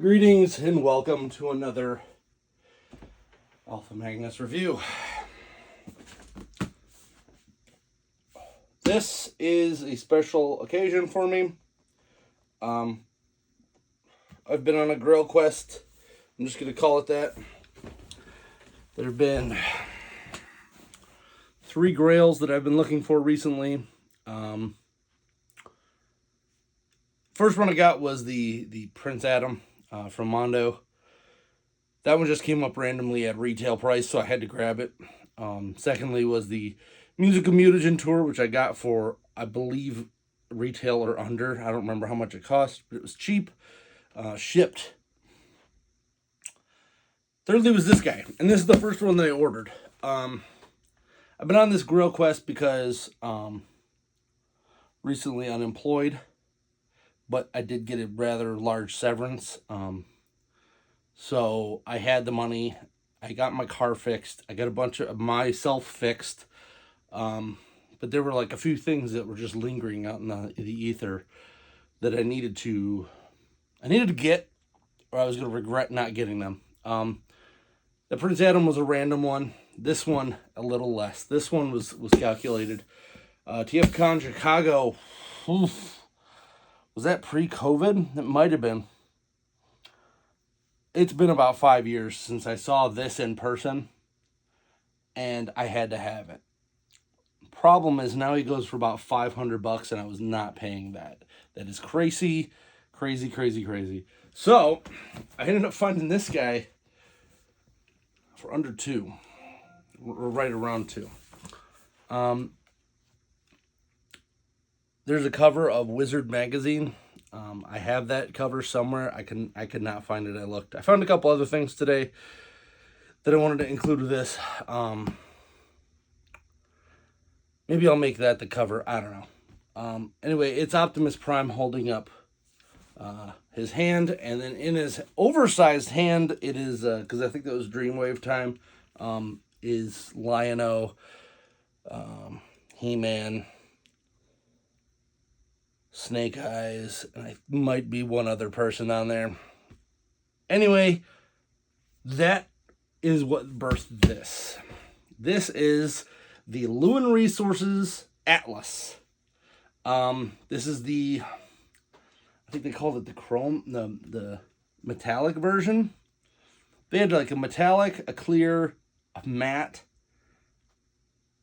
Greetings and welcome to another Alpha Magnus review. This is a special occasion for me. I've been on a Grail quest. I'm just going to call it that. There have been 3 Grails that I've been looking for recently. First one I got was the Prince Adam from Mondo. That one just came up randomly at retail price, so I had to grab it. Secondly was the Musical Mutagen Tour, which I got for, I believe, retail or under. I don't remember how much it cost, but it was cheap. Shipped. Thirdly was this guy, and this is the first one that I ordered. I've been on this Grail quest because recently unemployed, but I did get a rather large severance. So I had the money. I got my car fixed. I got a bunch of myself fixed. But there were like a few things that were just lingering out in the ether that I needed to get, or I was going to regret not getting them. The Prince Adam was a random one. This one, a little less. This one was calculated. TFCon Chicago. Oof. Was that pre-COVID? It might have been. It's been about 5 years since I saw this in person, and I had to have it. Problem is now he goes for about $500, and I was not paying that. That is crazy, crazy, crazy, crazy. So I ended up finding this guy for under 2, or right around 2. There's a cover of Wizard magazine. I have that cover somewhere. I could not find it. I looked. I found a couple other things today that I wanted to include with this. Maybe I'll make that the cover. I don't know. Anyway, it's Optimus Prime holding up his hand, and then in his oversized hand, it is, because I think that was Dreamwave time, is Lion-O, He-Man, Snake Eyes, and I might be one other person on there. Anyway, that is what birthed this. This is the Lewin Resources Atlas. This is the, I think they called it the chrome, the metallic version. They had like a metallic, a clear, a matte,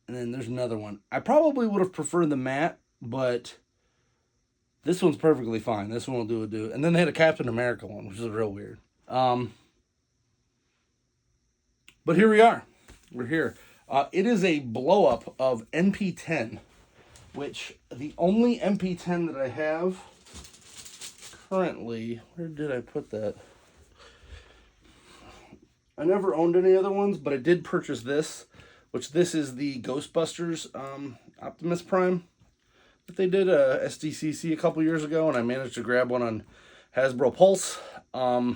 and then there's another one. I probably would have preferred the matte, but this one's perfectly fine. This one will do. And then they had a Captain America one, which is real weird. But here we are. We're here. It is a blow-up of NP10, which the only NP10 that I have currently... Where did I put that? I never owned any other ones, but I did purchase this, which this is the Ghostbusters Optimus Prime. They did a SDCC a couple years ago, and I managed to grab one on Hasbro Pulse. Now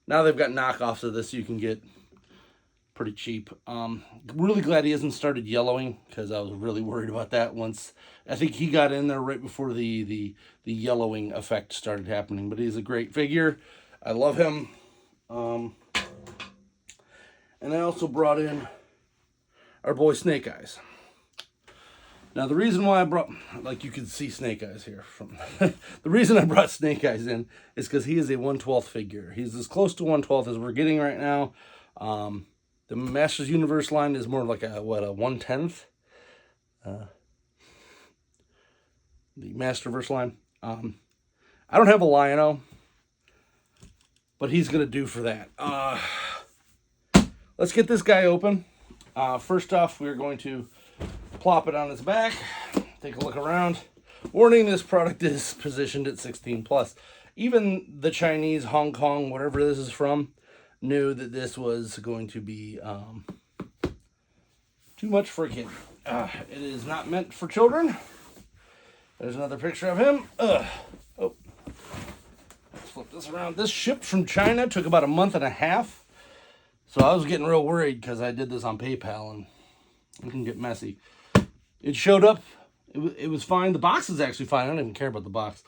they've got knockoffs of this you can get pretty cheap. Really glad he hasn't started yellowing, because I was really worried about that once. I think he got in there right before the yellowing effect started happening, but he's a great figure. I love him. And I also brought in our boy Snake Eyes. Now, the reason why I brought, like you can see Snake Eyes here. The reason I brought Snake Eyes in is because he is a 1/12 figure. He's as close to 1/12 as we're getting right now. The Masters Universe line is more like a 1/10? The Masterverse line. I don't have a Lion-O, but he's going to do for that. Let's get this guy open. First off, we're going to plop it on its back, take a look around. Warning, this product is positioned at 16 plus. Even the Chinese, Hong Kong, whatever this is from, knew that this was going to be too much for a kid. It is not meant for children. There's another picture of him. Oh, let's flip this around. This shipped from China, took about a month and a half. So I was getting real worried because I did this on PayPal and it can get messy. It showed up. It was fine. The box is actually fine. I don't even care about the box.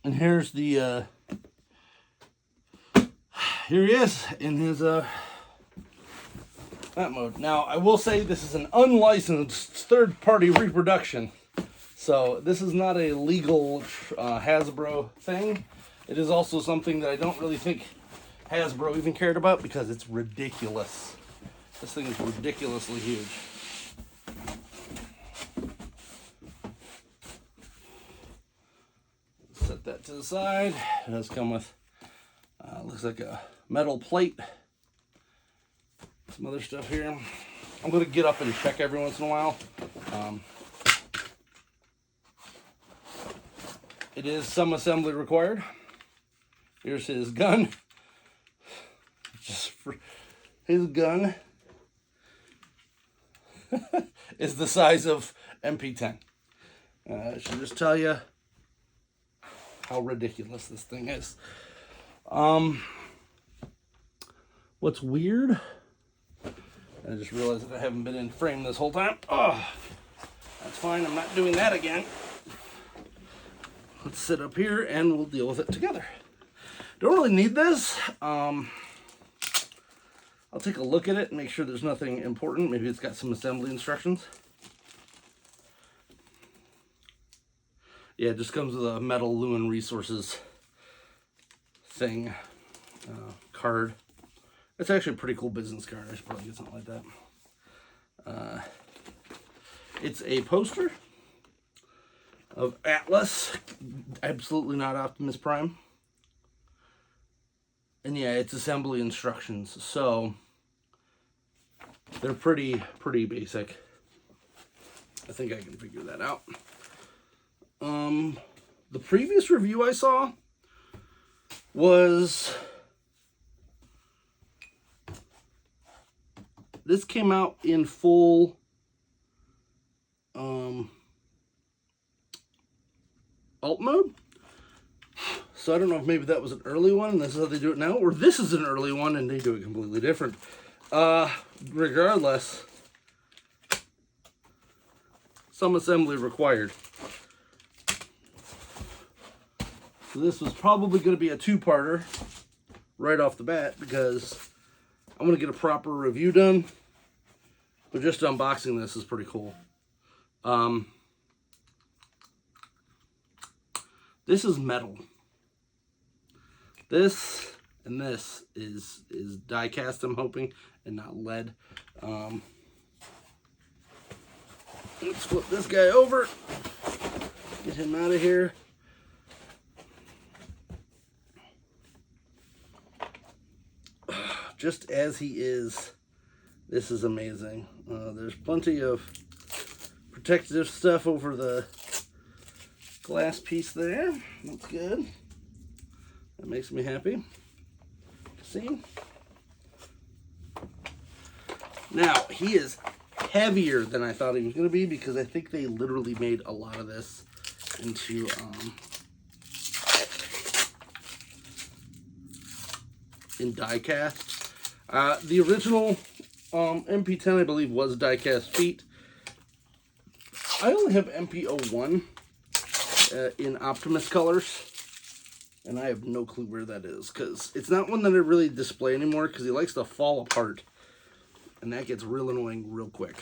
And here's the, here he is in his, that mode. Now, I will say this is an unlicensed third-party reproduction. So, this is not a legal Hasbro thing. It is also something that I don't really think Hasbro even cared about because it's ridiculous. This thing is ridiculously huge. Set that to the side. It does come with, looks like a metal plate. Some other stuff here. I'm going to get up and check every once in a while. It is some assembly required. Here's his gun. Just for his gun is the size of MP10. I should just tell you how ridiculous this thing is. What's weird? I just realized that I haven't been in frame this whole time. Oh, that's fine. I'm not doing that again. Let's sit up here and we'll deal with it together. Don't really need this. I'll take a look at it and make sure there's nothing important. Maybe it's got some assembly instructions. Yeah, it just comes with a metal Lewin Resources thing, card. It's actually a pretty cool business card. I should probably get something like that. It's a poster of Atlas, absolutely not Optimus Prime. And yeah, it's assembly instructions, so they're pretty basic. I think I can figure that out. The previous review I saw was, this came out in full alt mode. So I don't know if maybe that was an early one and this is how they do it now, or this is an early one and they do it completely different. Regardless, some assembly required. So this was probably going to be a two-parter right off the bat because I'm going to get a proper review done. But just unboxing this is pretty cool. This is metal. This and this is die cast, I'm hoping, and not lead. Let's flip this guy over. Get him out of here. Just as he is, this is amazing. There's plenty of protective stuff over the glass piece there. That's good. That makes me happy. See? Now, he is heavier than I thought he was going to be because I think they literally made a lot of this into in die cast. The original MP10, I believe, was die cast feet. I only have MP01 in Optimus colors, and I have no clue where that is because it's not one that I really display anymore because he likes to fall apart, and that gets real annoying real quick.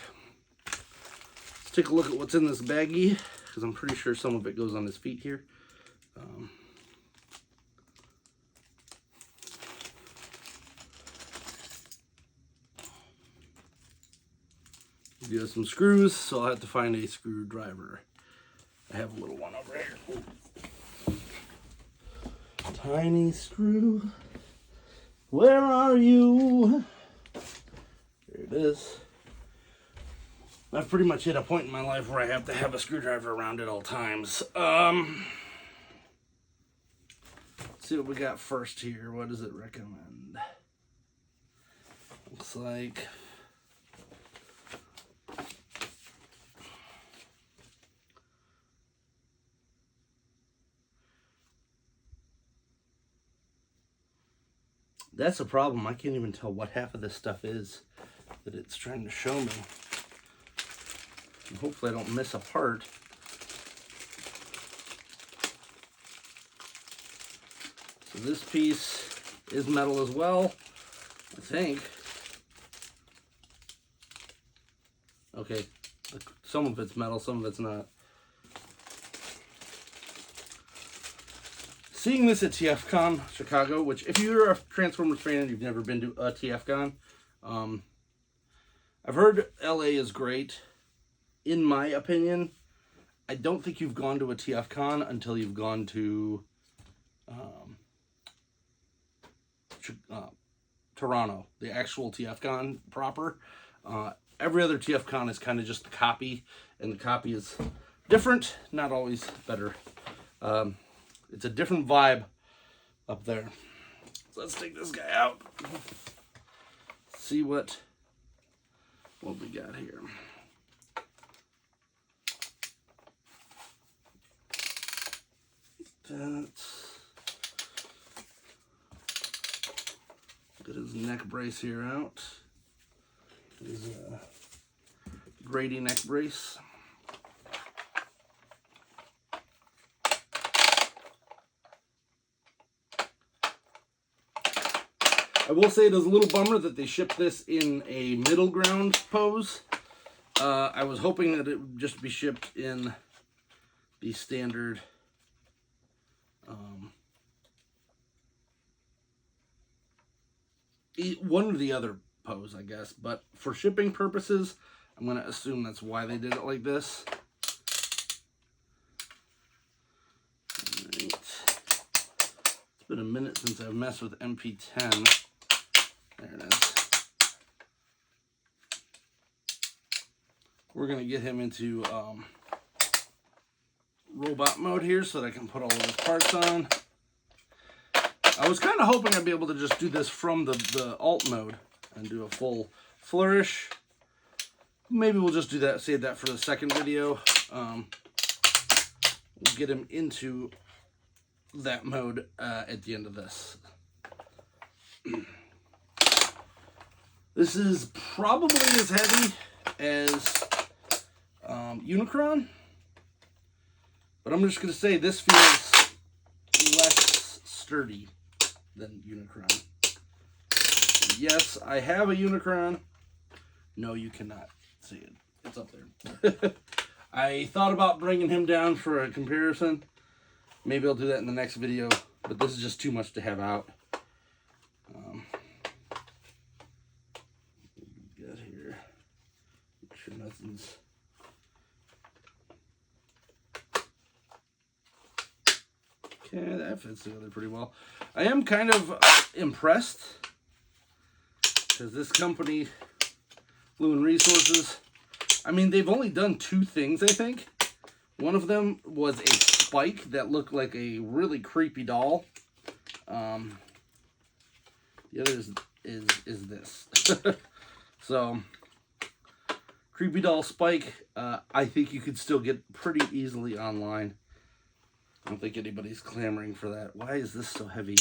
Let's take a look at what's in this baggie because I'm pretty sure some of it goes on his feet here. You have some screws, so I'll have to find a screwdriver. I have a little one over here. Tiny screw, where are you? There it is. I've pretty much hit a point in my life where I have to have a screwdriver around at all times. Let's see what we got first here. What does it recommend? Looks like that's a problem. I can't even tell what half of this stuff is that it's trying to show me. And hopefully I don't miss a part. This piece is metal as well, I think. Okay, some of it's metal, some of it's not. Seeing this at TFCon Chicago, which if you're a Transformers fan and you've never been to a TFCon, I've heard LA is great. In my opinion, I don't think you've gone to a TFCon until you've gone to Toronto, the actual TFCon proper. Every other TFCon is kind of just the copy, and the copy is different, not always better. It's a different vibe up there. So let's take this guy out. See what we got here. Get his neck brace here out. His Grady neck brace. I will say it is a little bummer that they shipped this in a middle ground pose. I was hoping that it would just be shipped in the standard one or the other pose, I guess. But for shipping purposes, I'm going to assume that's why they did it like this. All right. It's been a minute since I've messed with MP10. There it is. We're going to get him into robot mode here so that I can put all of his parts on. I was kind of hoping I'd be able to just do this from the alt mode and do a full flourish. Maybe we'll just do that, save that for the second video. We'll get him into that mode at the end of this. This is probably as heavy as Unicron, but I'm just going to say this feels less sturdy than Unicron. Yes, I have a Unicron. No, you cannot see it. It's up there. I thought about bringing him down for a comparison. Maybe I'll do that in the next video, but this is just too much to have out. Got here. Make sure nothing's... Okay, that fits together pretty well. I am kind of impressed because this company, Lewin Resources, I mean, they've only done two things, I think. One of them was a spike that looked like a really creepy doll. The other is this. So, creepy doll spike, I think you could still get pretty easily online. I don't think anybody's clamoring for that. Why is this so heavy?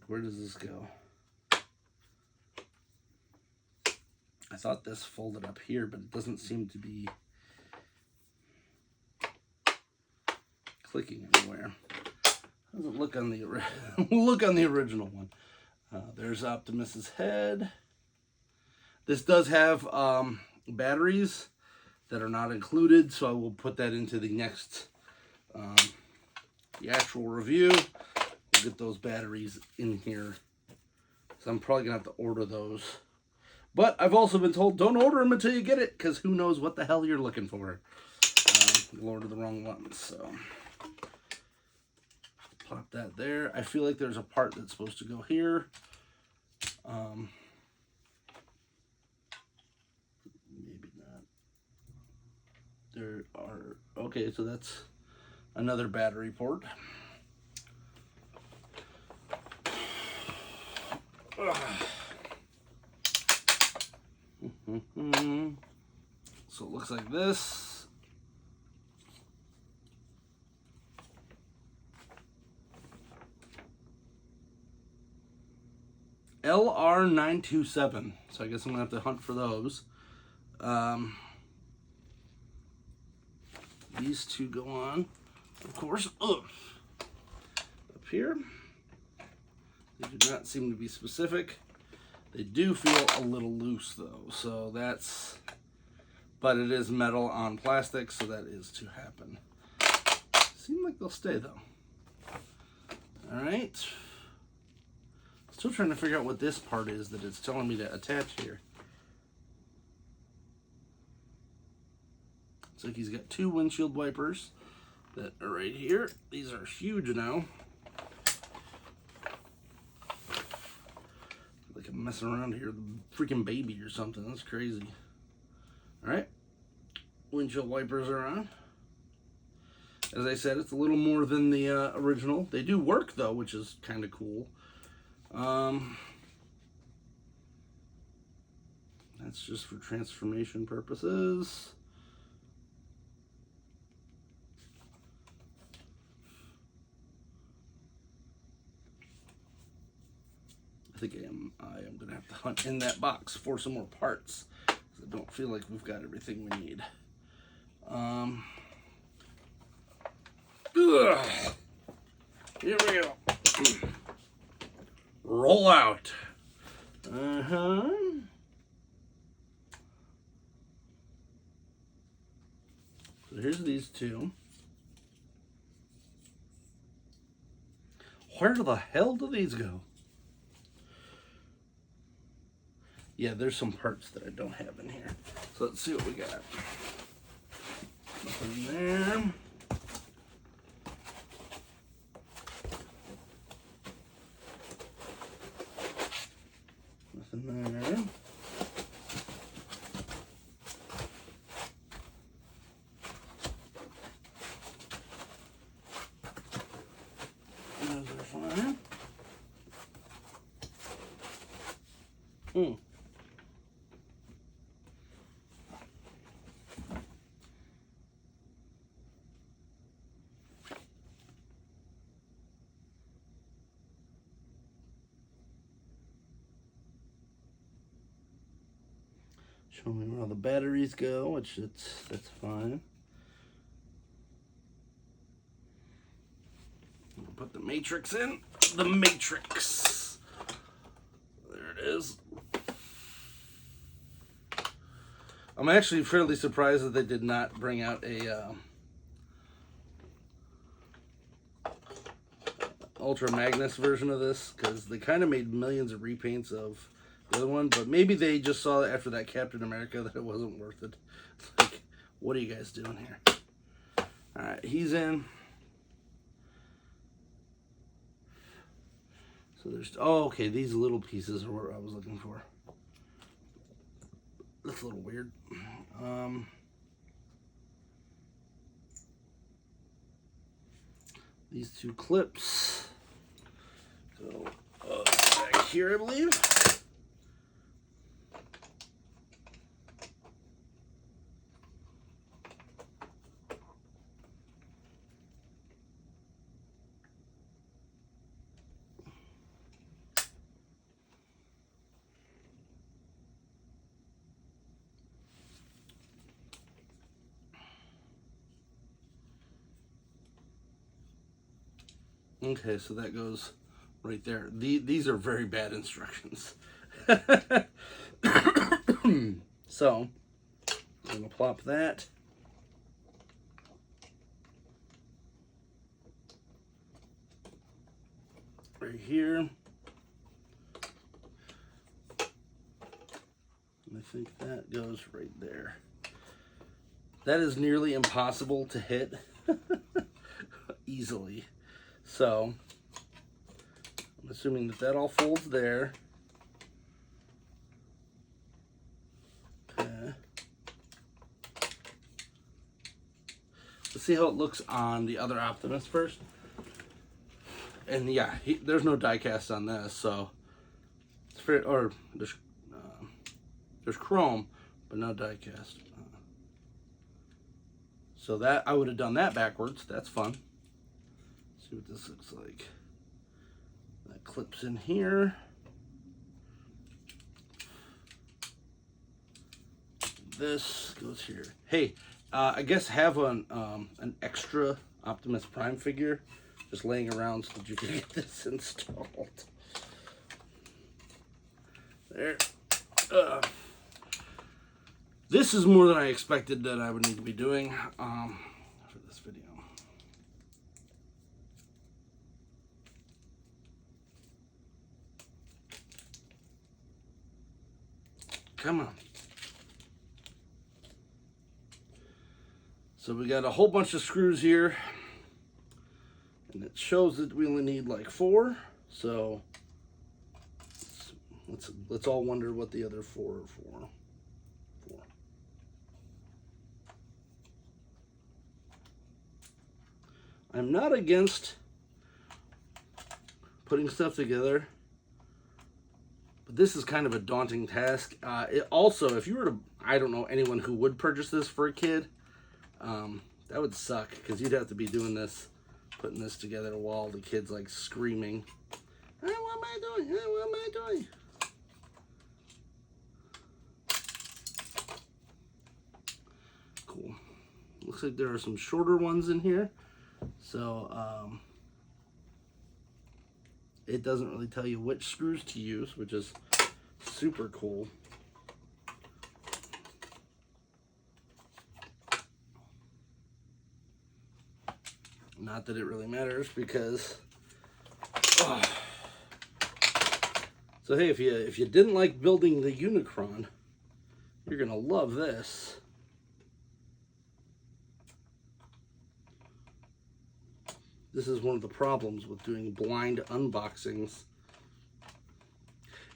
Where does this go? I thought this folded up here, but it doesn't seem to be clicking anywhere. How does it look on the original one? There's Optimus's head. This does have batteries that are not included, so I will put that into the next the actual review. We'll get those batteries in here, so I'm probably gonna have to order those. But I've also been told don't order them until you get it, because who knows what the hell you're looking for. You'll order the wrong ones. So pop that there. I feel like there's a part that's supposed to go here. Maybe not. There are, okay, so that's another battery port. So it looks like this. LR927. So I guess I'm gonna have to hunt for those. These two go on, of course. Up here. They do not seem to be specific. They do feel a little loose though, so that's, but it is metal on plastic, so that is to happen. Seem like they'll stay though. All right. Still trying to figure out what this part is that it's telling me to attach here. Looks like he's got 2 windshield wipers that are right here. These are huge now. Like I'm messing around here, the freaking baby or something. That's crazy. All right, windshield wipers are on. As I said, it's a little more than the original. They do work though, which is kind of cool. That's just for transformation purposes. I think I am gonna have to hunt in that box for some more parts, because I don't feel like we've got everything we need. Here we go. Roll out. So here's these 2. Where the hell do these go? Yeah, there's some parts that I don't have in here. So let's see what we got. Nothing there. Nothing there. Those are fine. Show me where all the batteries go, which that's fine. We'll put the matrix in. The matrix. There it is. I'm actually fairly surprised that they did not bring out a Ultra Magnus version of this, because they kind of made millions of repaints of the other one, but maybe they just saw after that Captain America that it wasn't worth it. It's like, what are you guys doing here? Alright, he's in. So there's, oh, okay, these little pieces are what I was looking for. That's a little weird. These 2 clips go back here, I believe. Okay, so that goes right there. These are very bad instructions. So, I'm going to plop that. Right here. And I think that goes right there. That is nearly impossible to hit easily. So, I'm assuming that that all folds there. Okay. Let's see how it looks on the other Optimus first. And yeah, there's no die cast on this, so it's fair, or there's chrome, but no die cast. So that, I would have done that backwards. That's fun. See what this looks like. That clips in here. This goes here. Hey, I guess have an extra Optimus Prime figure just laying around so that you can get this installed. There. This is more than I expected that I would need to be doing for this video. Come on. So we got a whole bunch of screws here, and it shows that we only need like 4. So let's all wonder what the other 4 are for. I'm not against putting stuff together, but this is kind of a daunting task. It also, if you were to, I don't know anyone who would purchase this for a kid, that would suck, because you'd have to be doing this, putting this together while the kid's like screaming, "Hey, what am I doing? Hey, what am I doing?" Cool. Looks like there are some shorter ones in here. So, it doesn't really tell you which screws to use, which is super cool. Not that it really matters, because so hey, if you didn't like building the Unicron, you're gonna love this. This is one of the problems with doing blind unboxings.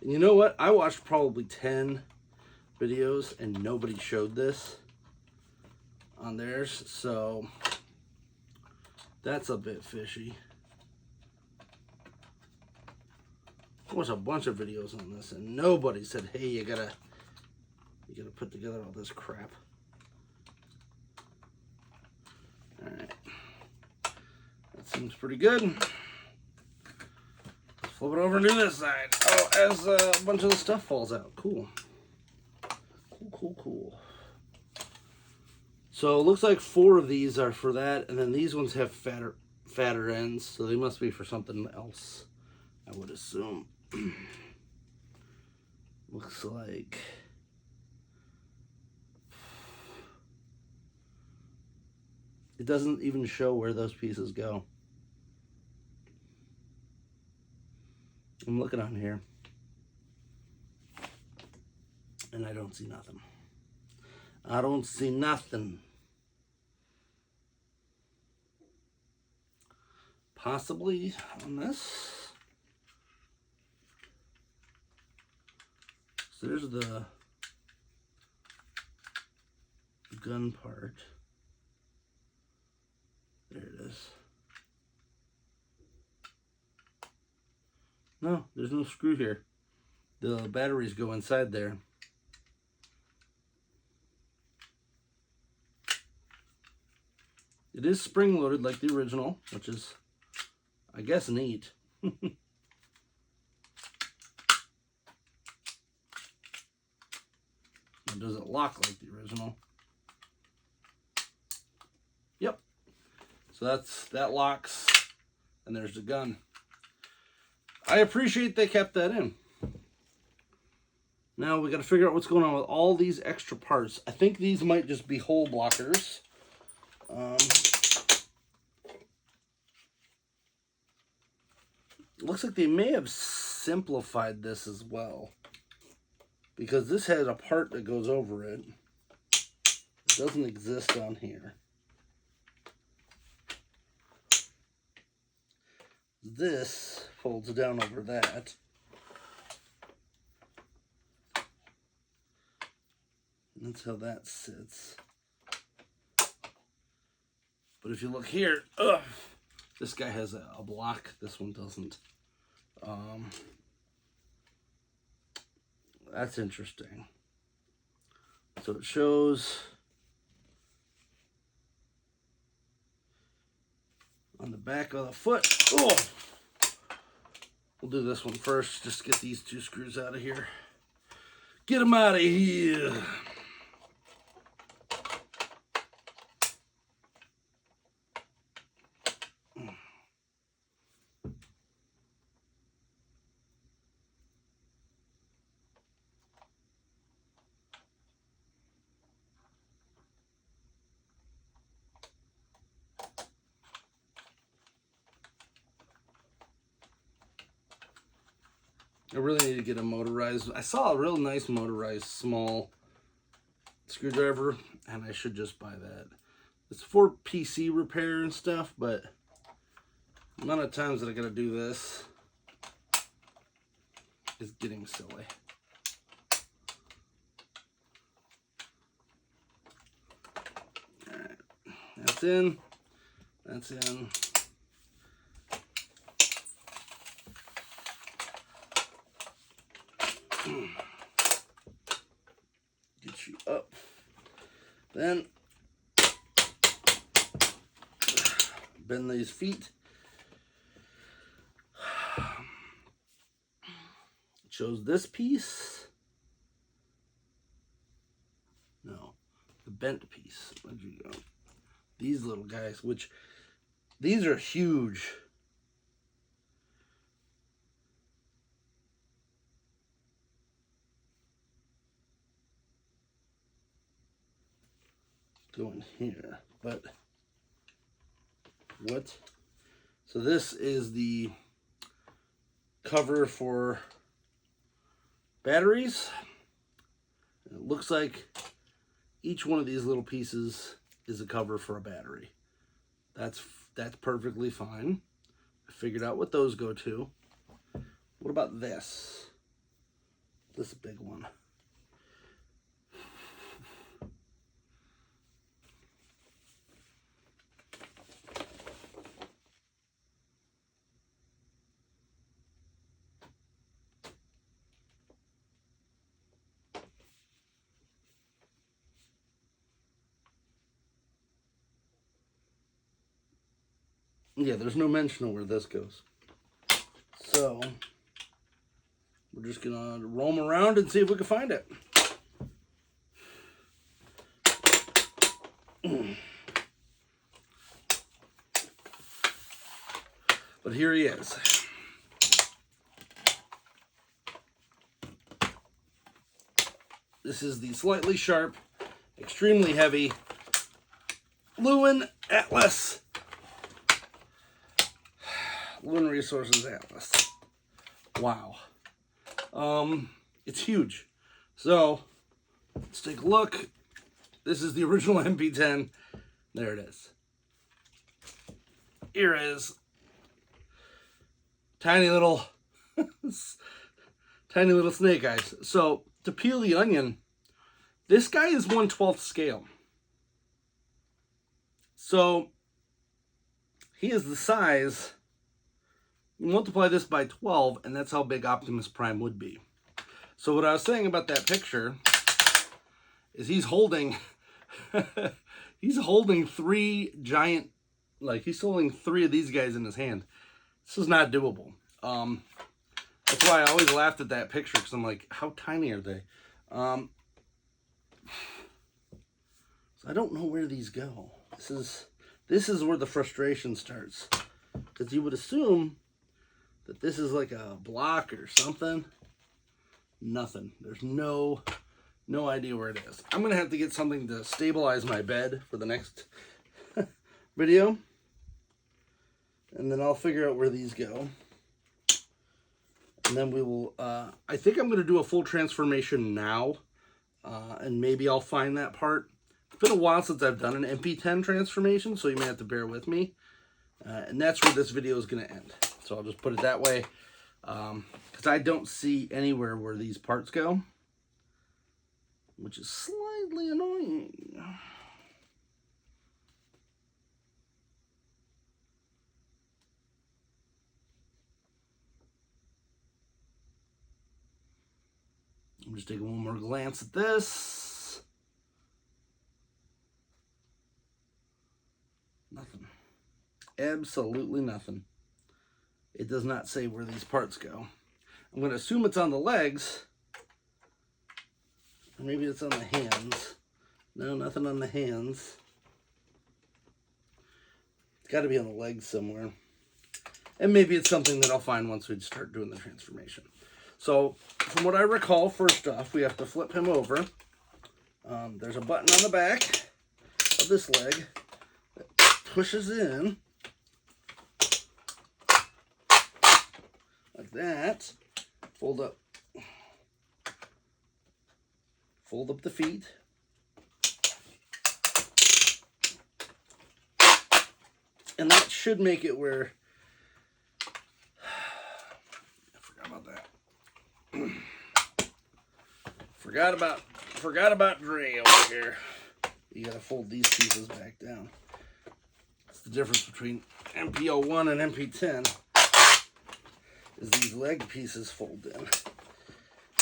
And you know what? I watched probably 10 videos and nobody showed this on theirs, so that's a bit fishy. There was a bunch of videos on this and nobody said, "Hey, you gotta put together all this crap." All right. Seems pretty good. Let's flip it over and do this side. Oh, as a bunch of the stuff falls out. Cool. Cool. So it looks like 4 of these are for that, and then these ones have fatter ends, so they must be for something else, I would assume. Looks like it doesn't even show where those pieces go. I'm looking on here, and I don't see nothing. I don't see nothing. Possibly on this. So there's the gun part. There it is. No, there's no screw here. The batteries go inside there. It is spring-loaded like the original, which is, I guess, neat. It doesn't lock like the original. Yep. So that locks, and there's the gun. I appreciate they kept that in. Now we got to figure out what's going on with all these extra parts. I think these might just be hole blockers. Looks like they may have simplified this as well, because this has a part that goes over it. It doesn't exist on here. This folds down over that. And that's how that sits. But if you look here, this guy has a block. This one doesn't. That's interesting. So it shows on the back of the foot. Oh, we'll do this one first. Just get these 2 screws out of here. Get them out of here. I really need to get a motorized. I saw a real nice motorized small screwdriver, and I should just buy that. It's for PC repair and stuff, but the amount of times that I gotta do this is getting silly. Alright, that's in. That's in. Get you up. Then bend these feet. Chose this piece. No, the bent piece. Where'd you go? These little guys, which these are huge. Go in here, but what? So this is the cover for batteries. It looks like each one of these little pieces is a cover for a battery. That's perfectly fine. I figured out what those go to. What about this? This big one. Yeah, there's no mention of where this goes. So, we're just going to roam around and see if we can find it. But here he is. This is the slightly sharp, extremely heavy Lewin Atlas. Lewin Resources Atlas. Wow. It's huge. So, let's take a look. This is the original MP10. There it is. Here is tiny little tiny little snake eyes. So, to peel the onion, this guy is 1/12 scale. So, he is the size. You multiply this by 12, and that's how big Optimus Prime would be. So what I was saying about that picture is he's holding he's holding three giant, like he's holding three of these guys in his hand. This is not doable. That's why I always laughed at that picture, because I'm like, how tiny are they? So I don't know where these go. This is where the frustration starts, because you would assume that this is like a block or something. Nothing. There's no idea where it is. I'm gonna have to get something to stabilize my bed for the next video, and then I'll figure out where these go, and then we will I think I'm gonna do a full transformation now, and maybe I'll find that part. It's been a while since I've done an MP10 transformation, so you may have to bear with me, and that's where this video is gonna end. So I'll just put it that way, because I don't see anywhere where these parts go, which is slightly annoying. I'm just taking one more glance at this. Nothing. Absolutely nothing. It does not say where these parts go. I'm going to assume it's on the legs. Or maybe it's on the hands. No, nothing on the hands. It's got to be on the legs somewhere. And maybe it's something that I'll find once we start doing the transformation. So, from what I recall, first off, we have to flip him over. There's a button on the back of this leg that pushes in. Like that. fold up the feet. And that should make it where, I forgot about that. Forgot about Grail over here. You gotta fold these pieces back down. That's the difference between MP01 and MP10, is these leg pieces fold in.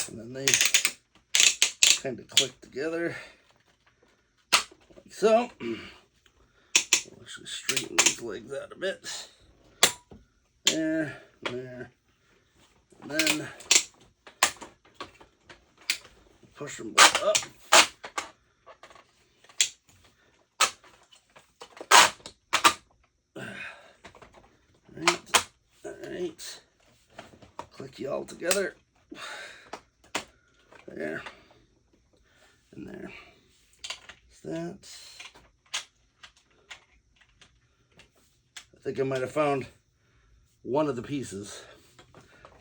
And then they kind of click together, like so. We'll actually straighten these legs out a bit. There, there. And then push them both up. Alright. Click you all together. There. And there. That's that. I think I might have found one of the pieces.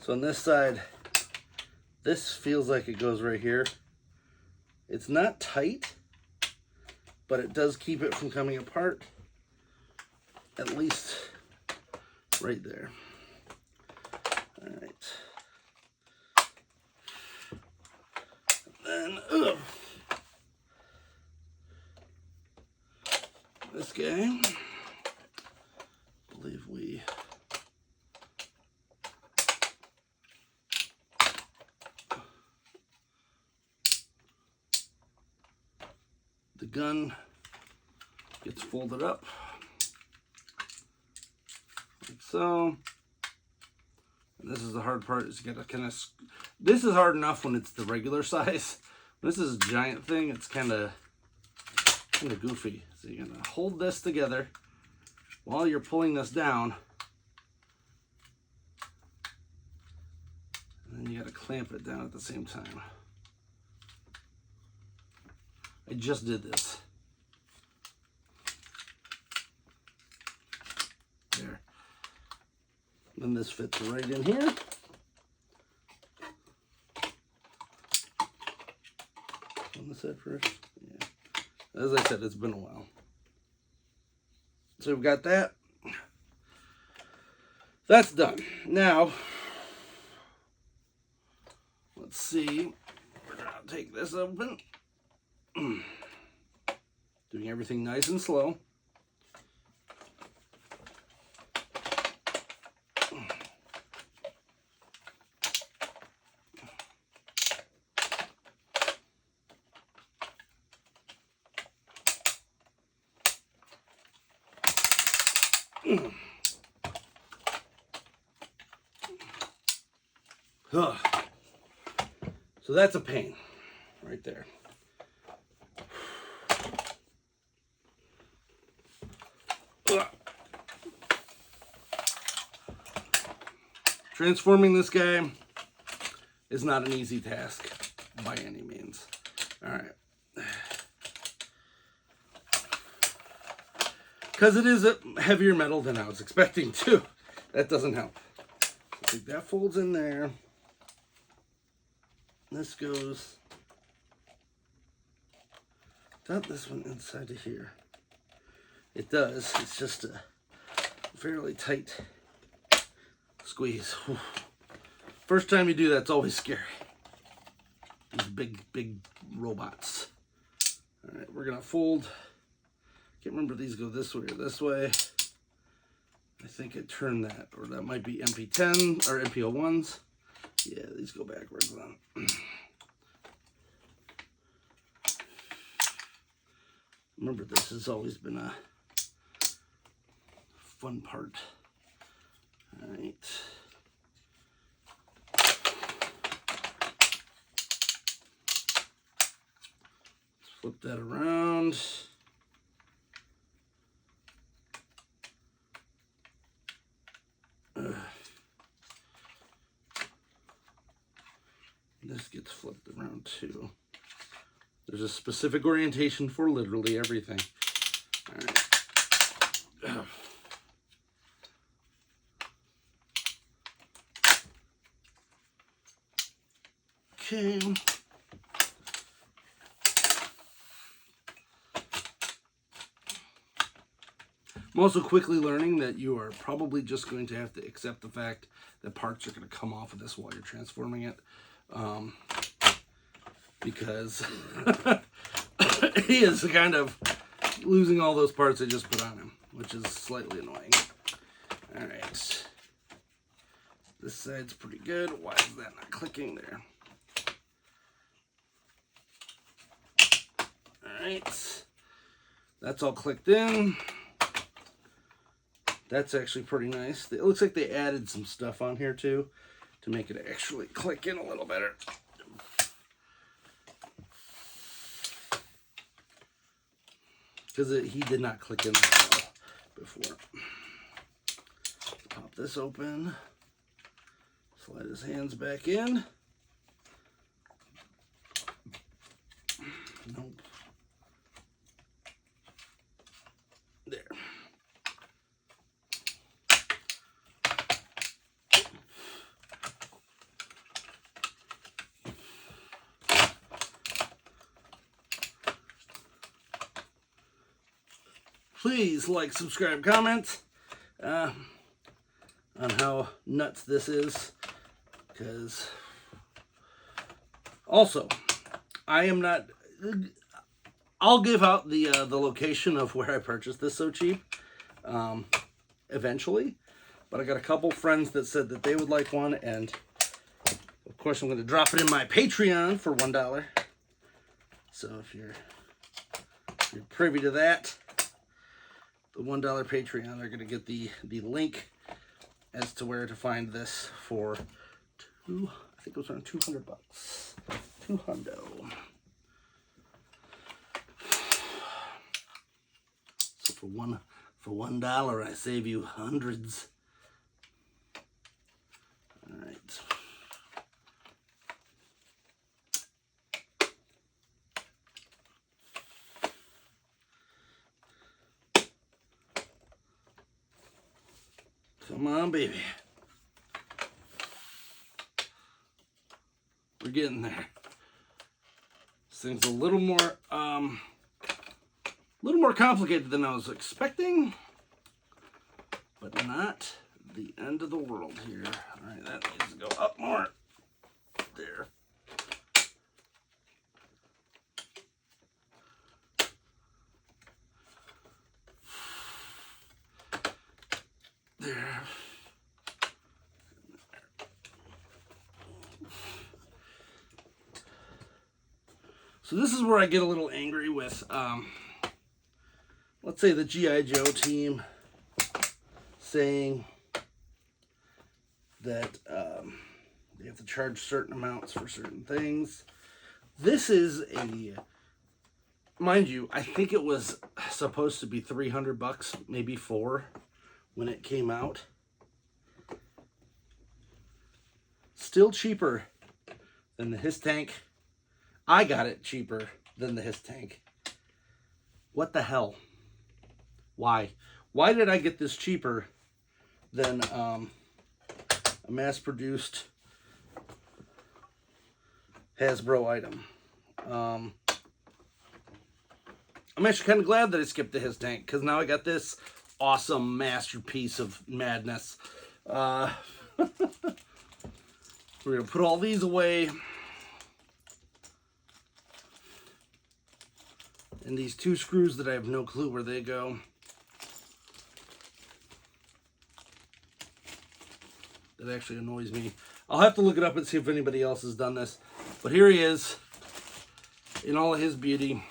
So on this side, this feels like it goes right here. It's not tight, but it does keep it from coming apart. At least right there. All right. And then, this guy, I believe the gun gets folded up like so. And this is the hard part, is you gotta kind of, this is hard enough when it's the regular size. This is a giant thing, it's kind of goofy. So you're gonna hold this together while you're pulling this down, and then you gotta clamp it down at the same time. I just did this. There. Then this fits right in here. On the side first. Yeah. As I said, it's been a while. So we've got that. That's done. Now, let's see. We're gonna take this open. Doing everything nice and slow. So that's a pain right there. Transforming this guy is not an easy task by any means. All right. Because it is a heavier metal than I was expecting to. That doesn't help. I think that folds in there. This goes, not this one inside of here. It does. It's just a fairly tight squeeze. Whew. First time you do that, it's always scary. These big robots. All right, we're gonna fold. Can't remember if these go this way or this way. I think I turned that, or that might be MP10 or MP01s. Yeah, these go backwards then. Remember, this has always been a fun part. All right. Flip that around. This gets flipped around too. There's a specific orientation for literally everything. All right. Okay. I'm also quickly learning that you are probably just going to have to accept the fact that parts are going to come off of this while you're transforming it. Because he is kind of losing all those parts I just put on him, which is slightly annoying. Alright. This side's pretty good. Why is that not clicking there? Alright. That's all clicked in. That's actually pretty nice. It looks like they added some stuff on here too to make it actually click in a little better. Because he did not click in that well before. Pop this open. Slide his hands back in. Nope. There. Please like, subscribe, comment on how nuts this is. Because also, I am not. I'll give out the location of where I purchased this so cheap eventually. But I got a couple friends that said that they would like one, and of course I'm going to drop it in my Patreon for $1. So if you're privy to that, the $1 Patreon are going to get the link as to where to find this for I think it was around $200. $200. So for $1, I save you hundreds. All right. Come on, baby. We're getting there. This thing's a little more complicated than I was expecting, but not the end of the world here. All right, that needs to go up more. There. There. So this is where I get a little angry with, let's say the G.I. Joe team saying that they have to charge certain amounts for certain things. This is mind you, I think it was supposed to be $300, maybe $400 when it came out. Still cheaper than the His Tank. I got it cheaper than the His Tank. What the hell? Why? Why did I get this cheaper than a mass-produced Hasbro item? I'm actually kind of glad that I skipped the His Tank, because now I got this awesome masterpiece of madness. We're going to put all these away. And these two screws that I have no clue where they go. That actually annoys me. I'll have to look it up and see if anybody else has done this. But here he is in all of his beauty.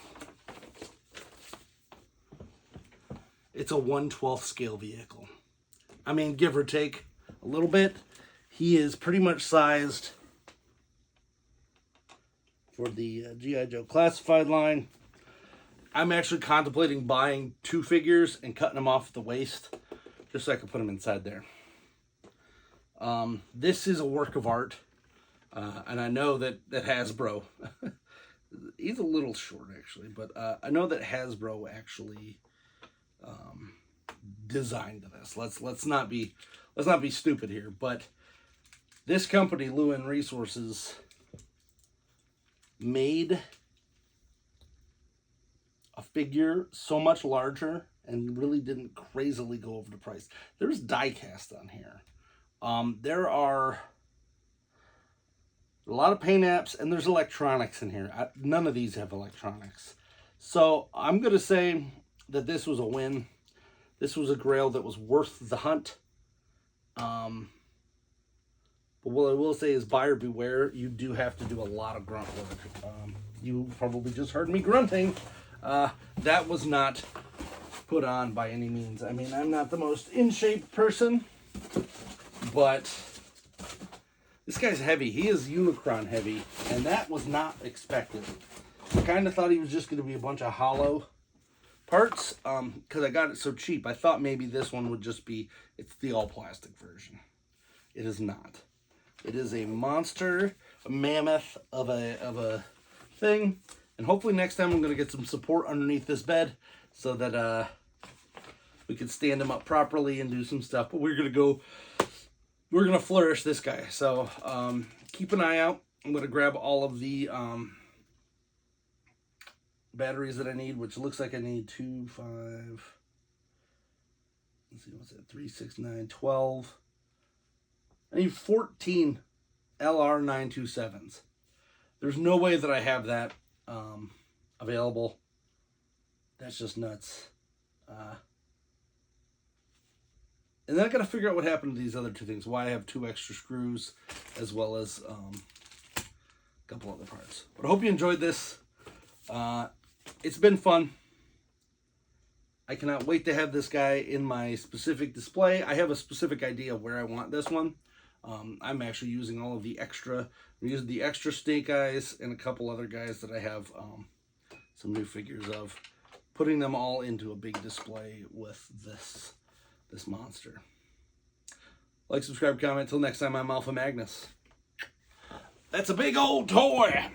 It's a 1/12 scale vehicle. I mean, give or take a little bit. He is pretty much sized for the G.I. Joe Classified line. I'm actually contemplating buying 2 figures and cutting them off at the waist, just so I can put them inside there. This is a work of art, and I know that Hasbro, he's a little short actually, but I know that Hasbro actually designed this. Let's not be stupid here, but this company, Lewin Resources, made a figure so much larger and really didn't crazily go over the price. There's die cast on here. There are a lot of paint apps, and there's electronics in here. None of these have electronics. So I'm going to say that this was a win. This was a Grail that was worth the hunt. But what I will say is buyer beware. You do have to do a lot of grunt work. You probably just heard me grunting. That was not put on by any means. I mean, I'm not the most in shape person, but this guy's heavy. He is Unicron heavy, and that was not expected. I kind of thought he was just going to be a bunch of hollow parts, because I got it so cheap. I thought maybe this one would just be, it's the all plastic version. It is not. It is a monster, a mammoth of a thing. And hopefully next time I'm going to get some support underneath this bed so that we can stand him up properly and do some stuff. But we're going to flourish this guy. So keep an eye out. I'm going to grab all of the batteries that I need, which looks like I need 2, 5, let's see, what's that, 3, 6, 9, 12. I need 14 LR927s. There's no way that I have that available. That's just nuts. And then I got to figure out what happened to these other two things. Why I have 2 extra screws, as well as a couple other parts. But I hope you enjoyed this. It's been fun. I cannot wait to have this guy in my specific display. I have a specific idea of where I want this one. I'm actually using all of the extra. I'm using the extra snake eyes and a couple other guys that I have some new figures of. Putting them all into a big display with this monster. Like, subscribe, comment. Till next time, I'm Alpha Magnus. That's a big old toy.